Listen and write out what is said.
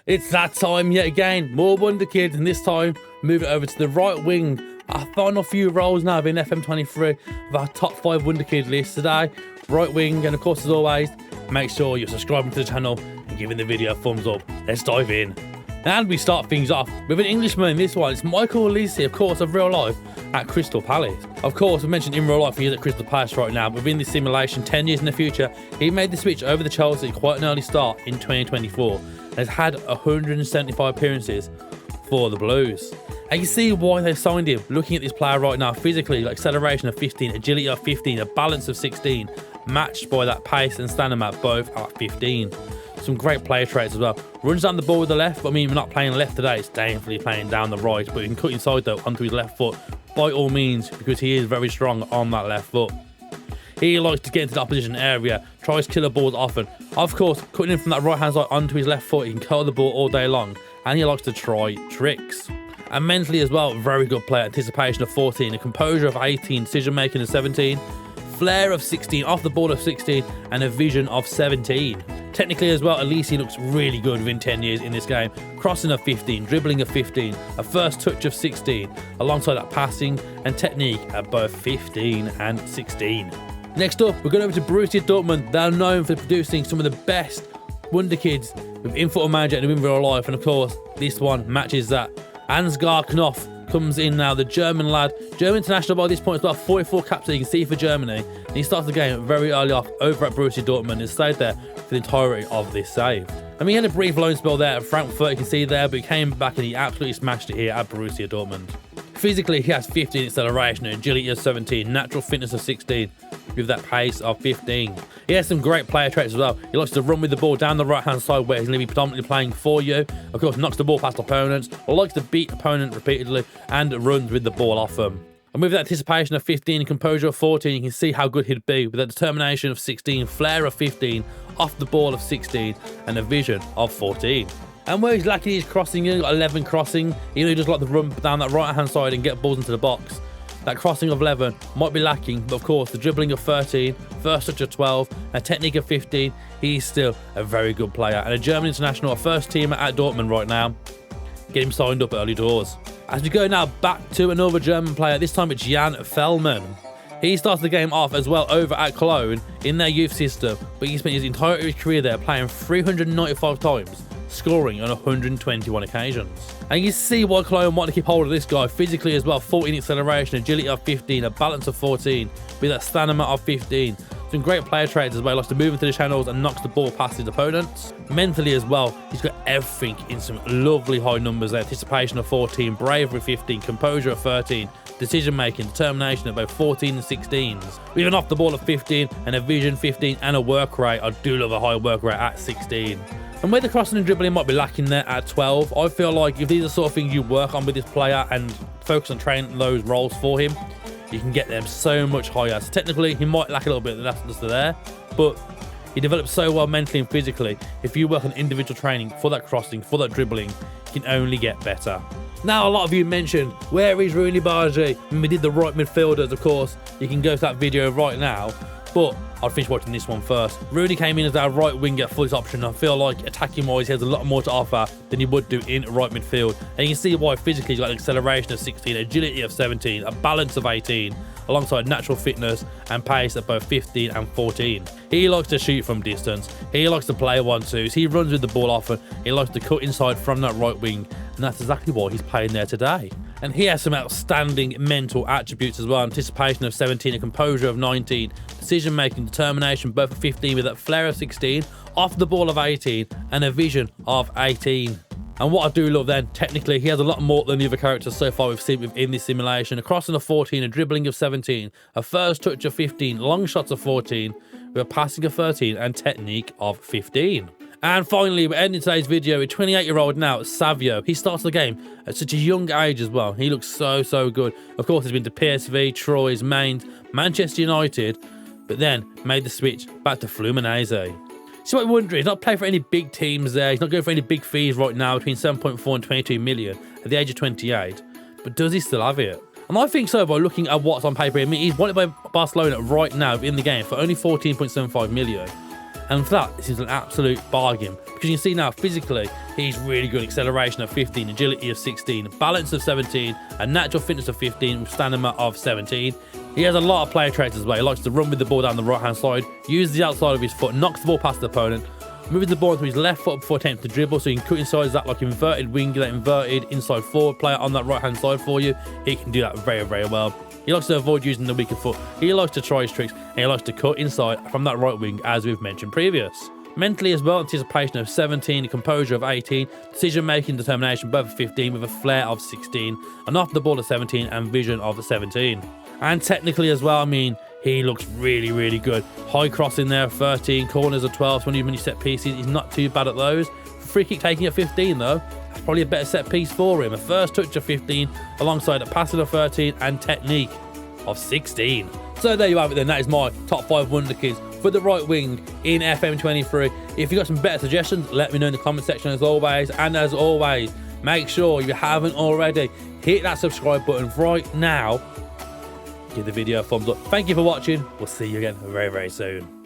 It's that time yet again. More Wonderkids, and this time move it over to the right wing. Our final few roles now in FM23 of our top 5 Wonderkid list today. Right wing, and of course, as always, make sure you're subscribing to the channel and giving the video a thumbs up. Let's dive in. And we start things off with an Englishman in this one. It's Michael Lisi, of course, of real life at Crystal Palace. Of course, we mentioned in real life he's at Crystal Palace right now, but within this simulation, 10 years in the future, he made the switch over to Chelsea quite an early start in 2024 and has had 175 appearances for the Blues. And you see why they signed him. Looking at this player right now, physically, like acceleration of 15, agility of 15, a balance of 16, matched by that pace and stamina, both at 15. Some great player traits as well. Runs down the ball with the left, but I mean, we're not playing left today, it's definitely playing down the right, but he can cut inside though onto his left foot by all means, because he is very strong on that left foot. He likes to get into the opposition area, tries killer balls often. Of course, cutting in from that right hand side onto his left foot, he can curl the ball all day long, and he likes to try tricks. And mentally as well, very good player. Anticipation of 14, a composure of 18, decision making of 17, flair of 16, off the ball of 16, and a vision of 17. Technically as well, Elise looks really good within 10 years in this game. Crossing of 15, dribbling of 15, a first touch of 16, alongside that passing and technique at both 15 and 16. Next up, we're going over to Borussia Dortmund. They're known for producing some of the best Wonderkids within Football Manager and within real life, and of course, this one matches that. Ansgar Knopf comes in now, the German lad. German international by this point, it's about 44 caps that you can see for Germany. And he starts the game very early off over at Borussia Dortmund and stayed there for the entirety of this save. I mean, he had a brief loan spell there at Frankfurt, you can see there, but he came back and he absolutely smashed it here at Borussia Dortmund. Physically, he has 15 acceleration, agility of 17, natural fitness of 16, with that pace of 15. He has some great player traits as well. He likes to run with the ball down the right-hand side where he's going to be predominantly playing for you. Of course, knocks the ball past opponents, or likes to beat opponents repeatedly, and runs with the ball off them. And with that anticipation of 15 and composure of 14, you can see how good he'd be with a determination of 16, flair of 15, off the ball of 16, and a vision of 14. And where he's lacking his crossing, he's got 11 crossing. He just like to run down that right-hand side and get balls into the box. That crossing of 11 might be lacking, but of course, the dribbling of 13, first touch of 12, a technique of 15, he's still a very good player. And a German international, a first teamer at Dortmund right now. Get him signed up early doors. As we go now back to another German player, this time it's Jan Fellman. He starts the game off as well over at Cologne in their youth system, but he spent his entire career there playing 395 times, scoring on 121 occasions. And you see why Cologne want to keep hold of this guy. Physically as well, 14 acceleration, agility of 15, a balance of 14, with that stamina of 15. Some great player traits as well, likes to move into the channels and knocks the ball past his opponents. Mentally as well, he's got everything in some lovely high numbers there. Anticipation of 14, bravery 15, composure of 13, decision making, determination of both 14 and 16s. With an off the ball of 15 and a vision 15 and a work rate. I do love a high work rate at 16. And where the crossing and dribbling might be lacking there at 12, I feel like if these are the sort of things you work on with this player and focus on training those roles for him, you can get them so much higher. So technically, he might lack a little bit of that's just there, but he develops so well mentally and physically. If you work on individual training for that crossing, for that dribbling, you can only get better. Now, a lot of you mentioned, where is Rooney Bargy? When we did the right midfielders, of course, you can go to that video right now, but I'll finish watching this one first. Rooney came in as our right winger for this option. I feel like attacking wise he has a lot more to offer than he would do in right midfield. And you can see why physically he's got an acceleration of 16, agility of 17, a balance of 18, alongside natural fitness and pace at both 15 and 14. He likes to shoot from distance. He likes to play 1-2s. He runs with the ball often. He likes to cut inside from that right wing. And that's exactly why he's playing there today. And he has some outstanding mental attributes as well. Anticipation of 17, a composure of 19, decision making, determination both of 15 with that flair of 16, off the ball of 18, and a vision of 18. And what I do love then, technically, he has a lot more than the other characters so far we've seen within this simulation. A crossing of 14, a dribbling of 17, a first touch of 15, long shots of 14, with a passing of 13, and technique of 15. And finally, we're ending today's video with 28-year-old now, Savio. He starts the game at such a young age as well. He looks so good. Of course, he's been to PSV, Troyes, Mainz, Manchester United, but then made the switch back to Fluminense. So what you're wondering, he's not playing for any big teams there. He's not going for any big fees right now, between 7.4 and 22 million at the age of 28. But does he still have it? And I think so by looking at what's on paper. I mean, he's wanted by Barcelona right now in the game for only 14.75 million. And for that, this is an absolute bargain. Because you can see now, physically, he's really good. Acceleration of 15, agility of 16, balance of 17, and natural fitness of 15, with stamina of 17. He has a lot of player traits as well. He likes to run with the ball down the right-hand side, use the outside of his foot, knocks the ball past the opponent, moving the ball into his left foot before attempting to dribble, so he can cut inside that like inverted wing, that inverted inside forward player on that right-hand side for you. He can do that very, very well. He likes to avoid using the weaker foot. He likes to try his tricks, and he likes to cut inside from that right wing, as we've mentioned previous. Mentally as well, anticipation of 17, composure of 18, decision-making determination both of 15 with a flair of 16, and off the ball of 17 and vision of 17. And technically as well, I mean, he looks really, really good. High crossing there, 13, corners of 12, 20 when you set pieces. He's not too bad at those. Free kick taking at 15 though, that's probably a better set piece for him. A first touch of 15 alongside a passing of 13 and technique of 16. So there you have it then, that is my top 5 Wonderkids for the right wing in FM23. If you've got some better suggestions, let me know in the comment section as always. And as always, make sure if you haven't already, hit that subscribe button right now. Give the video a thumbs up. Thank you for watching. We'll see you again very, very soon.